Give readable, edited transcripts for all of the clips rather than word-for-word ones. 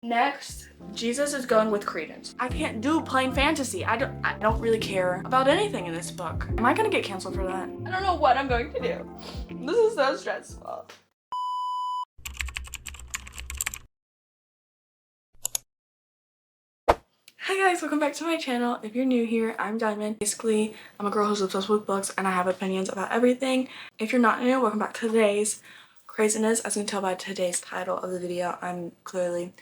Next, Jesus is going with credence. I can't do plain fantasy. I don't really care about anything in this book. Am I gonna get canceled for that? I don't know what I'm going to do. This is so stressful. Hi guys, welcome back to my channel. If you're new here, I'm Diamond. Basically, I'm a girl who's obsessed with books and I have opinions about everything. If you're not new, welcome back to today's craziness. As you can tell by today's title of the video, I'm clearly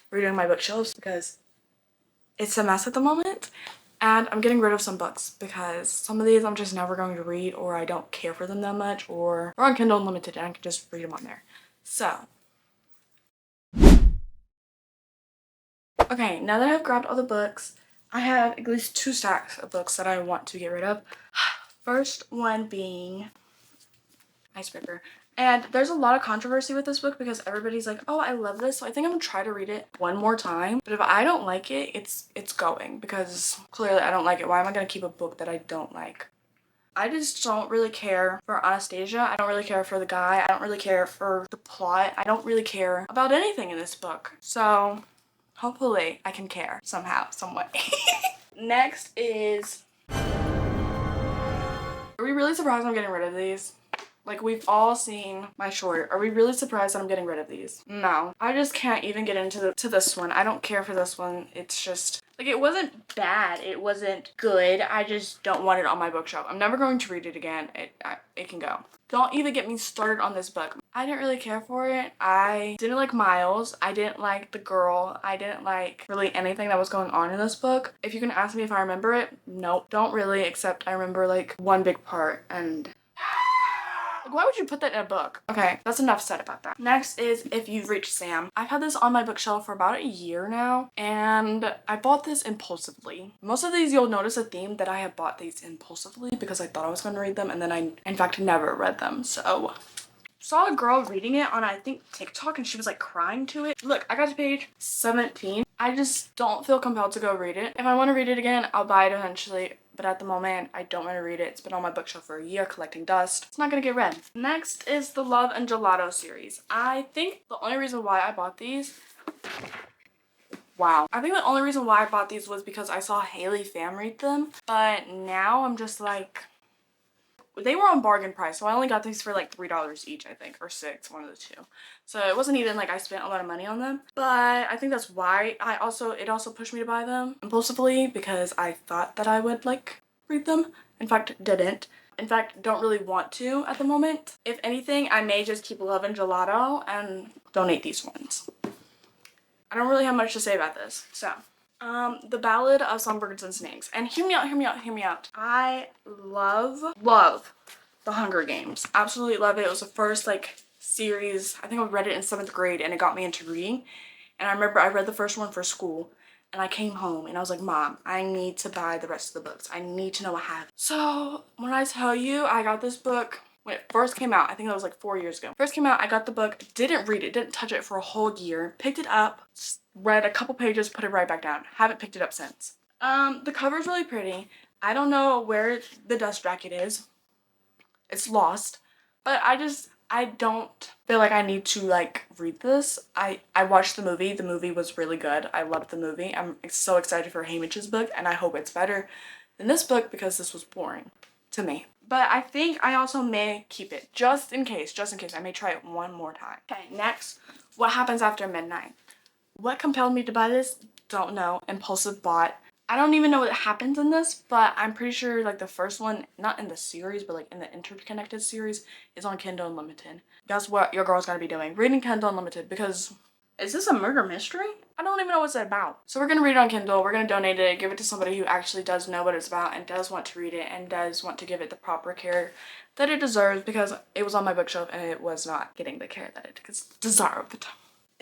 redoing my bookshelves because it's a mess at the moment. And I'm getting rid of some books because some of these I'm just never going to read, or I don't care for them that much, or they're on Kindle Unlimited and I can just read them on there. So okay, now that I've grabbed all the books, I have at least 2 stacks of books that I want to get rid of. First one being Icebreaker. And there's a lot of controversy with this book because everybody's like, oh, I love this. So I think I'm gonna try to read it one more time. But if I don't like it, it's going, because clearly I don't like it. Why am I gonna keep a book that I don't like? I just don't really care for Anastasia. I don't really care for the guy. I don't really care for the plot. I don't really care about anything in this book. So hopefully I can care somehow, some way. Next is... Are we really surprised I'm getting rid of these? Like, we've all seen my short. Are we really surprised that I'm getting rid of these? No. I just can't even get into this one. I don't care for this one. It's just... like, it wasn't bad. It wasn't good. I just don't want it on my bookshelf. I'm never going to read it again. It can go. Don't even get me started on this book. I didn't really care for it. I didn't like Miles. I didn't like the girl. I didn't like really anything that was going on in this book. If you can ask me if I remember it, nope. Don't really, except I remember like one big part, and... like, why would you put that in a book? Okay, that's enough said about that. Next is If You've Reached Sam. I've had this on my bookshelf for about a year now, and I bought this impulsively. Most of these, you'll notice a theme that I have bought these impulsively because I thought I was going to read them, and then I, in fact, never read them. So, saw a girl reading it on, I think, TikTok, and she was like crying to it. Look, I got to page 17. I just don't feel compelled to go read it. If I want to read it again, I'll buy it eventually. But at the moment, I don't want to read it. It's been on my bookshelf for a year collecting dust. It's not going to get read. Next is the Love and Gelato series. I think the only reason why I bought these... wow. I think the only reason why I bought these was because I saw Haley Pham read them. But now I'm just like... they were on bargain price, so I only got these for like $3 each, I think, or $6, one of the two. So it wasn't even like I spent a lot of money on them, but I think that's why it also pushed me to buy them impulsively, because I thought that I would like read them. In fact, didn't. In fact, don't really want to at the moment. If anything, I may just keep Love and Gelato and donate these ones. I don't really have much to say about this, so... The Ballad of Songbirds and Snakes. And hear me out, hear me out, hear me out. I love The Hunger Games. Absolutely love it. It was the first like series. I think I read it in 7th grade and it got me into reading. And I remember I read the first one for school and I came home and I was like, Mom, I need to buy the rest of the books. I need to know what happened. So when I tell you I got this book when it first came out, I think that was like 4 years ago. First came out, I got the book, didn't read it, didn't touch it for a whole year, picked it up, read a couple pages, put it right back down. Haven't picked it up since. The cover's really pretty. I don't know where the dust jacket is. It's lost. But I don't feel like I need to like read this. I watched the movie. The movie was really good. I loved the movie. I'm so excited for Hamish's book, and I hope it's better than this book because this was boring to me. But I think I also may keep it just in case. I may try it one more time. Okay, next, What Happens After Midnight. What compelled me to buy this? Don't know. Impulsive bought. I don't even know what happens in this, but I'm pretty sure like the first one, not in the series, but like in the interconnected series, is on Kindle Unlimited. Guess what your girl's gonna be doing? Reading Kindle Unlimited, because is this a murder mystery? I don't even know what's it about. So we're gonna read it on Kindle, we're gonna donate it, give it to somebody who actually does know what it's about and does want to read it and does want to give it the proper care that it deserves, because it was on my bookshelf and it was not getting the care that it deserved.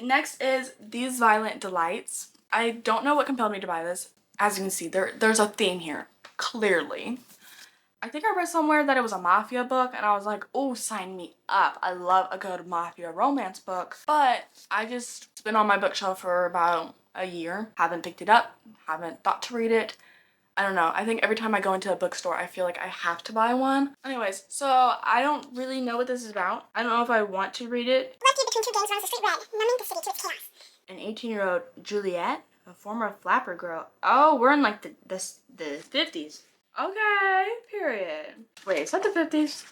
Next is These Violent Delights. I don't know what compelled me to buy this. As you can see, there's a theme here, clearly. I think I read somewhere that it was a mafia book and I was like, oh, sign me up. I love a good mafia romance book. But it's been on my bookshelf for about a year. Haven't picked it up, haven't thought to read it. I don't know. I think every time I go into a bookstore, I feel like I have to buy one. Anyways, so I don't really know what this is about. I don't know if I want to read it. Lucky between 2 games runs the street red, numbing the city to its chaos. An 18-year-old Juliet, a former flapper girl. Oh, we're in like the 50s. Okay, period. Wait, is that the 50s?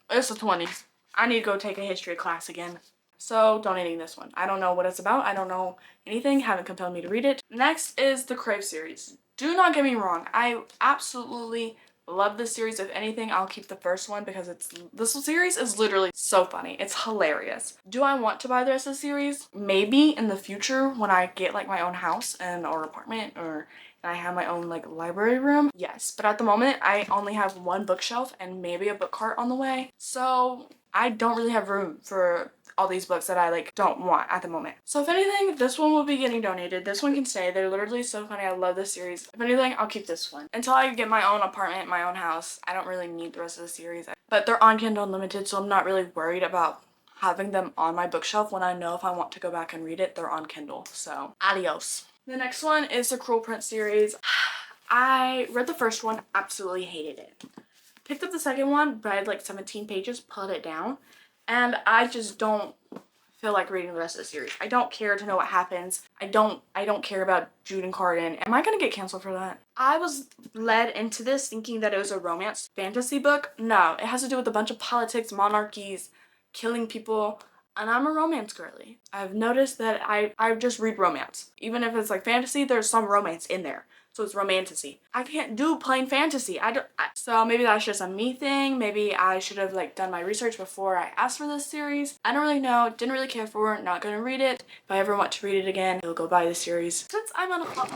It's the 20s. I need to go take a history class again. So, donating this one. I don't know what it's about. I don't know anything. Haven't compelled me to read it. Next is the Crave series. Do not get me wrong. I absolutely love this series. If anything, I'll keep the first one because this series is literally so funny. It's hilarious. Do I want to buy the rest of the series? Maybe in the future when I get like my own house or apartment and I have my own like library room. Yes, but at the moment I only have one bookshelf and maybe a book cart on the way. So I don't really have room for all these books that I like don't want at the moment. So if anything, this one will be getting donated. This one can stay. They're literally so funny. I love this series. If anything, I'll keep this one. Until I get my own apartment, my own house, I don't really need the rest of the series. But they're on Kindle Unlimited, so I'm not really worried about having them on my bookshelf when I know if I want to go back and read it, they're on Kindle. So adios. The next one is the Cruel Prince series. I read the first one, absolutely hated it. Picked up the second one, read like 17 pages, put it down, and I just don't feel like reading the rest of the series. I don't care to know what happens. I don't care about Jude and Carden. Am I gonna get canceled for that? I was led into this thinking that it was a romance fantasy book. No, it has to do with a bunch of politics, monarchies, killing people, and I'm a romance girly. I've noticed that I just read romance. Even if it's like fantasy, there's some romance in there. So it's romantasy. I can't do plain fantasy. So maybe that's just a me thing. Maybe I should have like done my research before I asked for this series. I don't really know. Didn't really care for it. Not gonna read it. If I ever want to read it again, I'll go buy the series. Since I'm on a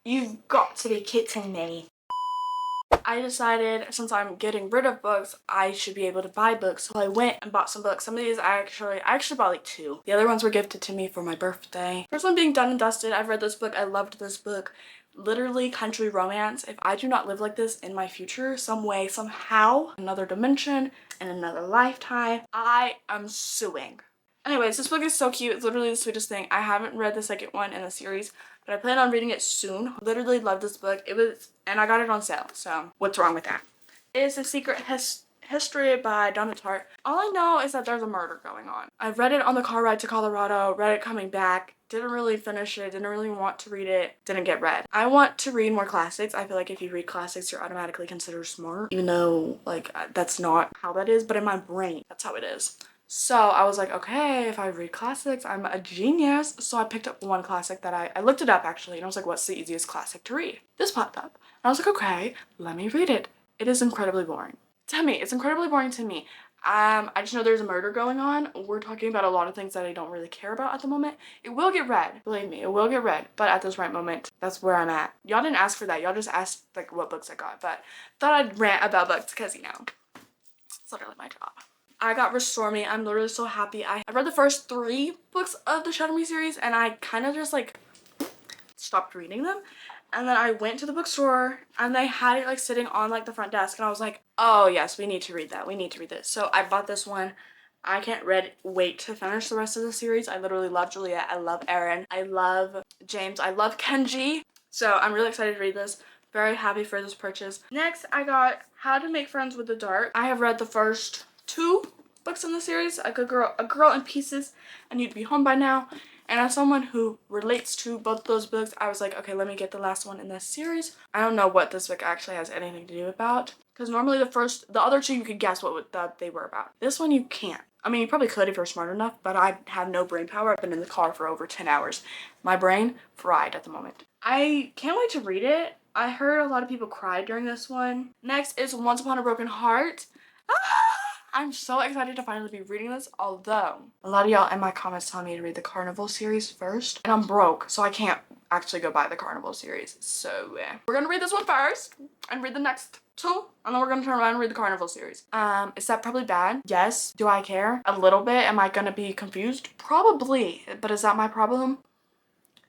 You've got to be kidding me. I decided since I'm getting rid of books, I should be able to buy books. So I went and bought some books. Some of these I actually bought like 2. The other ones were gifted to me for my birthday. First one being Done and Dusted. I've read this book. I loved this book. Literally country romance. If I do not live like this in my future, some way, somehow, another dimension, in another lifetime, I am suing. Anyways, this book is so cute. It's literally the sweetest thing. I haven't read the second one in the series, but I plan on reading it soon. Literally love this book. And I got it on sale, so what's wrong with that? It is The Secret History by Donna Tartt. All I know is that there's a murder going on. I've read it on the car ride to Colorado, read it coming back, didn't really finish it, didn't really want to read it, didn't get read. I want to read more classics. I feel like if you read classics, you're automatically considered smart, even though like that's not how that is, but in my brain, that's how it is. So I was like, okay, if I read classics, I'm a genius. So I picked up one classic that I looked it up actually, and I was like, what's the easiest classic to read? This popped up. And I was like, okay, let me read it. It is incredibly boring. To me, it's incredibly boring to me. I just know there's a murder going on. We're talking about a lot of things that I don't really care about at the moment. It will get read. Believe me, it will get read. But at this right moment, that's where I'm at. Y'all didn't ask for that. Y'all just asked like what books I got. But thought I'd rant about books because, you know, it's literally my job. I got Restore Me. I'm literally so happy. I read the first 3 books of the Shadow Me series and I kind of just like stopped reading them. And then I went to the bookstore and they had it like sitting on like the front desk and I was like, oh yes, we need to read that. We need to read this. So I bought this one. I can't wait to finish the rest of the series. I literally love Juliet. I love Aaron. I love James. I love Kenji. So I'm really excited to read this. Very happy for this purchase. Next, I got How to Make Friends with the Dark. I have read the first 2 books in the series, A Girl in Pieces, and You'd Be Home by Now. And as someone who relates to both those books, I was like, okay, let me get the last one in this series. I don't know what this book actually has anything to do about, because normally the other 2 you could guess what they were about. This one you can't. I mean, you probably could if you're smart enough, but I have no brain power. I've been in the car for over 10 hours. My brain fried at the moment. I can't wait to read it. I heard a lot of people cry during this one. Next is Once Upon a Broken Heart. I'm so excited to finally be reading this, although a lot of y'all in my comments telling me to read the Carnival series first, and I'm broke, so I can't actually go buy the Carnival series. So we're gonna read this one first and read the next 2, and then we're gonna turn around and read the Carnival series. Is that probably bad? Yes. Do I care? A little bit. Am I gonna be confused? Probably. But is that my problem?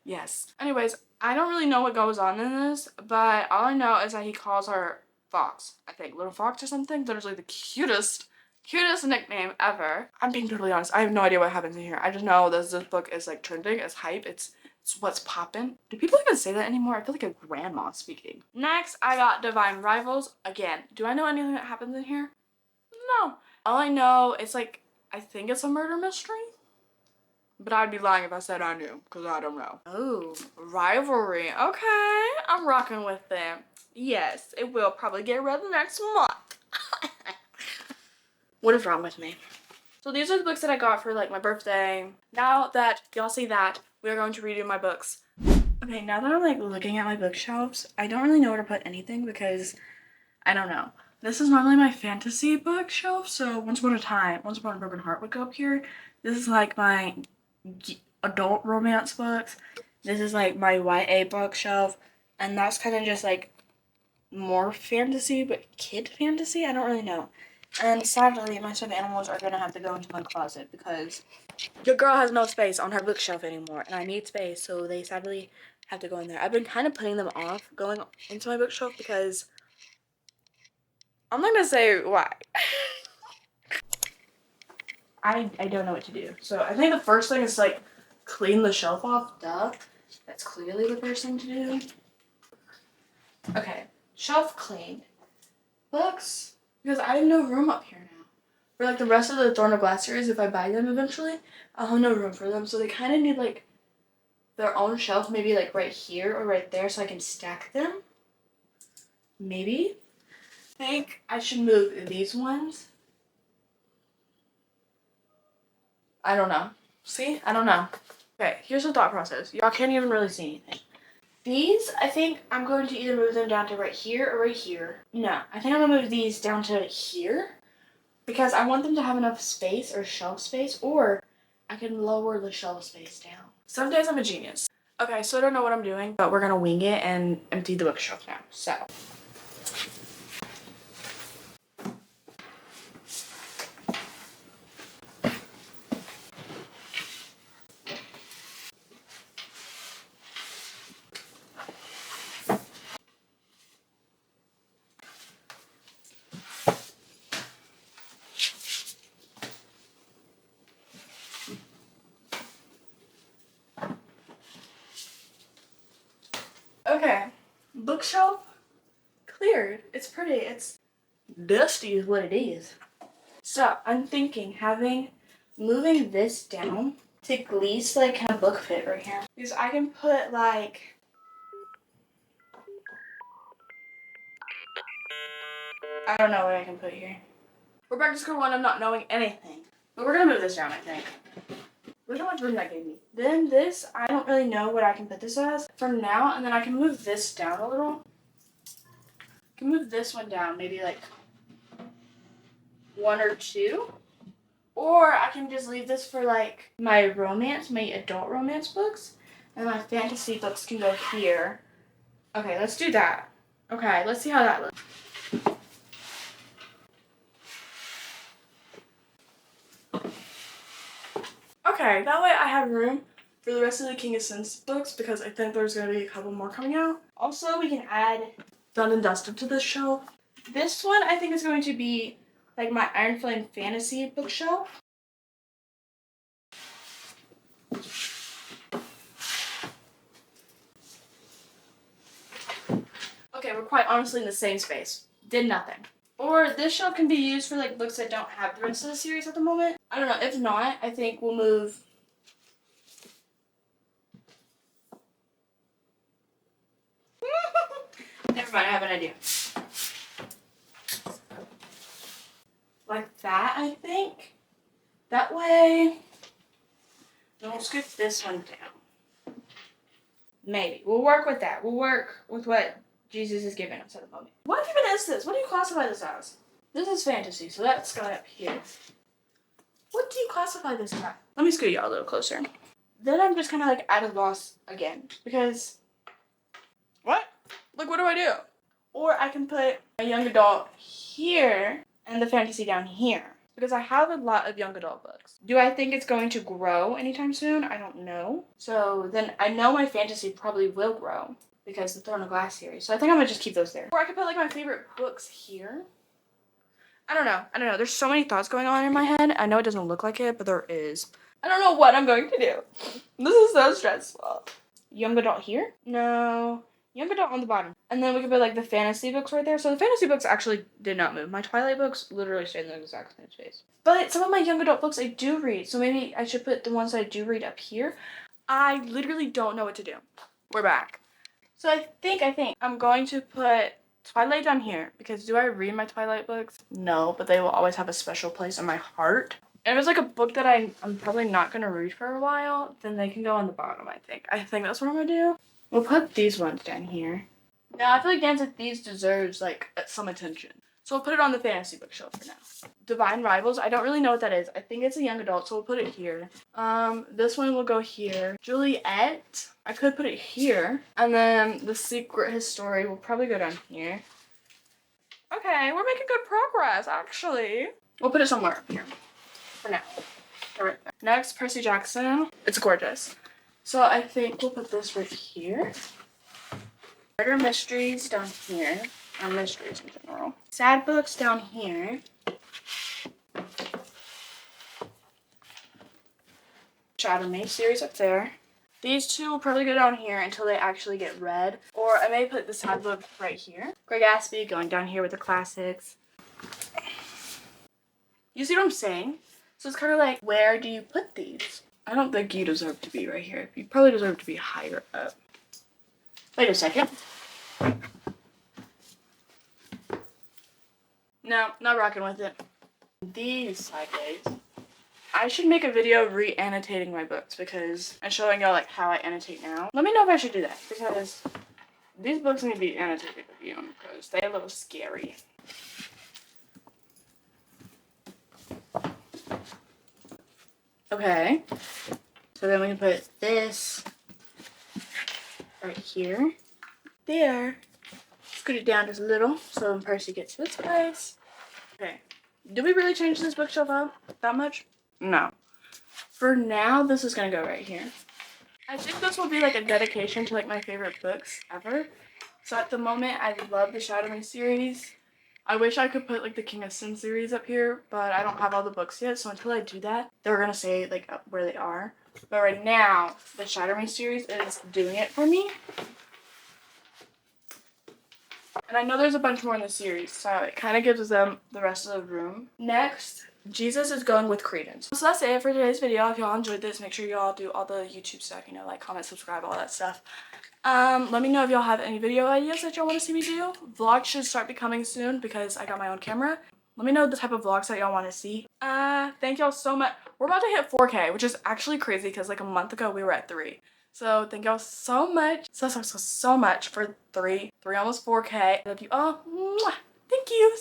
Yes. Anyways, I don't really know what goes on in this, but all I know is that he calls her Fox. I think Little Fox or something. Literally the cutest nickname ever. I'm being totally honest. I have no idea what happens in here. I just know that this book is like trending, it's hype, it's what's poppin'. Do people even say that anymore? I feel like a grandma speaking. Next, I got Divine Rivals. Again, do I know anything that happens in here? No. All I know is like, I think it's a murder mystery. But I'd be lying if I said I knew, because I don't know. Oh, rivalry. Okay, I'm rocking with them. Yes, it will probably get read next month. What is wrong with me? So these are the books that I got for like my birthday. Now that y'all see that, we are going to redo my books. Okay, now that I'm like looking at my bookshelves, I don't really know where to put anything because I don't know. This is normally my fantasy bookshelf, so Once Upon a Broken Heart would go up here. This is like my adult romance books. This is like my YA bookshelf, and that's kind of just like more fantasy, but kid fantasy. I don't really know. And sadly, my stuffed animals are gonna have to go into my closet because your girl has no space on her bookshelf anymore, and I need space, so they sadly have to go in there. I've been kind of putting them off going into my bookshelf because I'm not gonna say why. I don't know what to do. So I think the first thing is like clean the shelf off. Duh. That's clearly the first thing to do. Okay, shelf cleaned. Books, because I have no room up here now. For like the rest of the Thorn of Glass series, if I buy them eventually, I'll have no room for them. So they kind of need like their own shelf, maybe like right here or right there so I can stack them. Maybe. I think I should move these ones. I don't know. See? I don't know. Okay, here's the thought process. Y'all can't even really see anything. These, I think I'm going to either move them down to right here or right here. No, I think I'm going to move these down to here because I want them to have enough space or shelf space, or I can lower the shelf space down. Some days I'm a genius. Okay, so I don't know what I'm doing, but we're going to wing it and empty the bookshelf now. So. Okay, bookshelf cleared. It's pretty. It's dusty is what it is. So I'm thinking moving this down to at least like kind of book fit right here. Because I can put like I don't know what I can put here. We're back to square one. I'm not knowing anything. But we're gonna move this down, I think. Look how much room that gave me. Then this, I don't really know what I can put this as for now, and then I can move this down a little. I can move this one down, maybe like 1 or 2. Or I can just leave this for like my adult romance books, and my fantasy books can go here. Okay, let's do that. Okay, let's see how that looks. Okay, that way I have room for the rest of the King of Sins books because I think there's going to be a couple more coming out. Also, we can add Done and Dusted to this shelf. This one I think is going to be like my Iron Flame fantasy bookshelf. Okay, we're quite honestly in the same space. Did nothing. Or this shelf can be used for like books that don't have the rest of the series at the moment. I don't know. If not, I think we'll move. Never mind, I have an idea. Like that, I think. That way. Then we'll scoop this one down. Maybe. We'll work with that. We'll work with what Jesus is giving us at the moment. What even is this? What do you classify this as? This is fantasy, so that's going up here. What do you classify this as? Let me scoot y'all a little closer. Then I'm just kind of like at a loss again. Because, what? Like, what do I do? Or I can put a young adult here and the fantasy down here. Because I have a lot of young adult books. Do I think it's going to grow anytime soon? I don't know. So then I know my fantasy probably will grow because the Throne of Glass series. So I think I'm going to just keep those there. Or I could put like my favorite books here. I don't know. There's so many thoughts going on in my head. I know it doesn't look like it, but there is. I don't know what I'm going to do. This is so stressful. Young adult here? No. young adult on the bottom. And then we could put like the fantasy books right there. So the fantasy books actually did not move. My Twilight books literally stayed in the exact same space. But some of my young adult books I do read. So maybe I should put the ones that I do read up here. I literally don't know what to do. We're back. So I think I'm going to put Twilight down here, because do I read my Twilight books? No, but they will always have a special place in my heart. And if it's like a book that I'm probably not going to read for a while, then they can go on the bottom, I think. I think that's what I'm going to do. We'll put these ones down here. Now, I feel like Dance with Thieves deserves like some attention. So we'll put it on the fantasy bookshelf for now. Divine Rivals, I don't really know what that is. I think it's a young adult, so we'll put it here. This one will go here. Juliet, I could put it here. And then The Secret His Story will probably go down here. Okay, we're making good progress, actually. We'll put it somewhere up here for now. Right there. Next, Percy Jackson. It's gorgeous. So I think we'll put this right here. Murder mysteries down here. Or mysteries in general. Sad books down here. Shadow Me series up there. These two will probably go down here until they actually get read. Or I may put the sad book right here. Greg Gatsby going down here with the classics. You see what I'm saying? So it's kind of like, where do you put these? I don't think you deserve to be right here. You probably deserve to be higher up. Wait a second. No, not rocking with it. These sideways. I should make a video re-annotating my books because I'm showing y'all like how I annotate now. Let me know if I should do that because these books need to be annotated again because they're a little scary. Okay, so then we can put this right here, there. Scoot it down just a little so when Percy gets to this place. Okay, did we really change this bookshelf up that much? No. For now, this is gonna go right here. I think this will be like a dedication to like my favorite books ever. So at the moment, I love the Shadow Me series. I wish I could put like the King of Sin series up here, but I don't have all the books yet. So until I do that, they're gonna say like where they are. But right now, the Shadow Me series is doing it for me. And I know there's a bunch more in the series, so it kind of gives them the rest of the room. Next, Jesus is going with Credence. So that's it for today's video. If y'all enjoyed this, make sure y'all do all the YouTube stuff, you know, like, comment, subscribe, all that stuff. Let me know if y'all have any video ideas that y'all want to see me do. Vlogs should start becoming soon because I got my own camera. Let me know the type of vlogs that y'all want to see. Thank y'all so much. We're about to hit 4K, which is actually crazy because like a month ago we were at 3. So thank y'all so much, so much for 3, almost 4K. I love you all. Mwah. Thank you.